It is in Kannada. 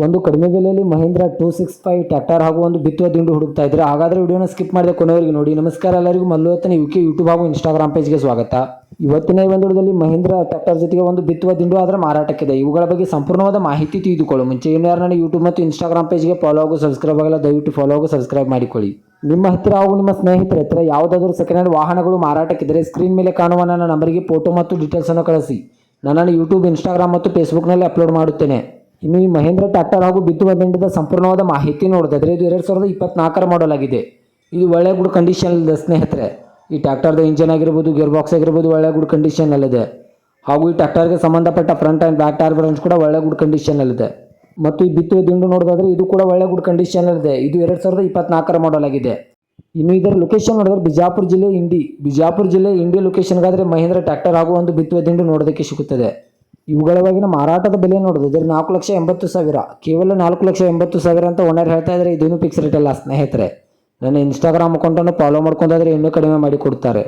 ಒಂದು ಕಡಿಮೆ ಬೆಲೆಯಲ್ಲಿ ಮಹೀಂದ್ರ 265 ಟ್ರ್ಯಾಕ್ಟರ್ ಹಾಗೂ ಒಂದು ಬಿತ್ತುವ ದಿಂಡು ಹುಡುಕ್ತಾ ಇದ್ರೆ ಹಾಗಾದರೆ ವಿಡಿಯೋನ ಸ್ಕಿಪ್ ಮಾಡದೆ ಕೊನೆವರೆಗೆ ನೋಡಿ. ನಮಸ್ಕಾರ ಎಲ್ಲರಿಗೂ, ಮಲ್ಲುವತ್ತನ ಯುಕೆ ಯೂಟ್ಯೂಬ್ ಹಾಗೂ ಇನ್ಸ್ಟಾಗ್ರಾಮ್ ಪೇಜ್ಗೆ ಸ್ವಾಗತ. ಇವತ್ತಿನ ಈ ಒಂದು ವಿಡಿಯೋದಲ್ಲಿ ಮಹೀಂದ್ರ ಟ್ರ್ಯಾಕ್ಟರ್ ಜೊತೆಗೆ ಒಂದು ಬಿತ್ತುವ ದಿಂಡು ಅದರ ಮಾರಾಟಕ್ಕಿದೆ. ಇವುಗಳ ಬಗ್ಗೆ ಸಂಪೂರ್ಣವಾದ ಮಾಹಿತಿ ತಿಳಿದುಕೊಳ್ಳೋ ಮುಂಚೆ ಇನ್ನು ಯಾರು ನನ್ನ ಯೂಟ್ಯೂಬ್ ಮತ್ತು ಇನ್ಸ್ಟಾಗ್ರಾಮ್ ಪೇಜ್ಗೆ ಫಾಲೋ ಹಾಗೂ ಸಬ್ಸ್ಕ್ರೈಬ್ ಆಗಲ್ಲ, ದಯವಿಟ್ಟು ಫಾಲೋ ಹಾಗೂ ಸಬ್ಸ್ಕ್ರೈಬ್ ಮಾಡಿಕೊಳ್ಳಿ. ನಿಮ್ಮ ಹತ್ತಿರ ಹಾಗೂ ನಿಮ್ಮ ಸ್ನೇಹಿತರ ಹತ್ತಿರ ಯಾವುದಾದರೂ ಸೆಕೆಂಡ್ ಹ್ಯಾಂಡ್ ವಾಹನಗಳು ಮಾರಾಟಕ್ಕಿದ್ದರೆ ಸ್ಕ್ರೀನ್ ಮೇಲೆ ಕಾಣುವ ನನ್ನ ನಂಬರಿಗೆ ಫೋಟೋ ಮತ್ತು ಡೀಟೇಲ್ಸ್ ಅನ್ನು ಕಳಿಸಿ. ನಾನು ಯೂಟ್ಯೂಬ್, ಇನ್ಸ್ಟಾಗ್ರಾಮ್ ಮತ್ತು ಫೇಸ್ಬುಕ್ನಲ್ಲಿ ಅಪ್ಲೋಡ್ ಮಾಡುತ್ತೇನೆ. ಇನ್ನು ಈ ಮಹೀಂದ್ರ ಟ್ರ್ಯಾಕ್ಟರ್ ಹಾಗೂ ಬಿತ್ತುವ ದಿಂಡದ ಸಂಪೂರ್ಣವಾದ ಮಾಹಿತಿ ನೋಡಿದ್ರೆ ಇದು 2024ರ ಮಾಡಲ್ ಆಗಿದೆ. ಇದು ಒಳ್ಳೆ ಗುಡ್ ಕಂಡೀಷನ್ ಇದೆ ಸ್ನೇಹಿತರೆ. ಈ ಟ್ರ್ಯಾಕ್ಟರ್ದ ಇಂಜಿನ್ ಆಗಿರ್ಬೋದು, ಗೇರ್ ಬಾಕ್ಸ್ ಆಗಿರ್ಬೋದು ಒಳ್ಳೆ ಗುಡ್ ಕಂಡೀಷನಲ್ಲಿದೆ. ಹಾಗೂ ಈ ಟ್ರ್ಯಾಕ್ಟರ್ಗೆ ಸಂಬಂಧಪಟ್ಟ front and back tyre branch ಕೂಡ ಒಳ್ಳೆ ಗುಡ್ ಕಂಡೀಷನಲ್ಲಿದೆ. ಮತ್ತು ಈ ಬಿತ್ತುವ ದಿಂಡು ನೋಡೋದಾದ್ರೆ ಇದು ಕೂಡ ಒಳ್ಳೆ ಗುಡ್ ಕಂಡೀಷನಲ್ಲಿದೆ. ಇದು 2024ರ ಮಾಡಲ್ ಆಗಿದೆ. ಇನ್ನು ಇದರ ಲೊಕೇಶನ್ ನೋಡಿದ್ರೆ ಬಿಜಾಪುರ ಜಿಲ್ಲೆ ಇಂಡಿ ಲೊಕೇಶನ್ಗಾದರೆ ಮಹೀಂದ್ರ ಟ್ರ್ಯಾಕ್ಟರ್ ಹಾಗೂ ಒಂದು ಬಿತ್ತುವ ದಿಂಡು ನೋಡೋದಕ್ಕೆ ಸಿಗುತ್ತದೆ. ಇವುಗಳವಾಗಿನ ಮಾರಾಟದ ಬೆಲೆ ನೋಡಿದ್ರೆ 4,80,000, ಕೇವಲ 4,80,000 ಅಂತ ಓನರ್ ಹೇಳ್ತಾ ಇದ್ದಾರೆ. ಇದೇನು ಫಿಕ್ಸ್ ರೇಟ್ ಅಲ್ಲ ಸ್ನೇಹಿತರೆ. ನನ್ನ ಇನ್ಸ್ಟಾಗ್ರಾಮ್ ಅಕೌಂಟನ್ನು ಫಾಲೋ ಮಾಡ್ಕೊಂಡಾದ್ರೆ ಇನ್ನೂ ಕಡಿಮೆ ಮಾಡಿ ಕೊಡ್ತಾರೆ.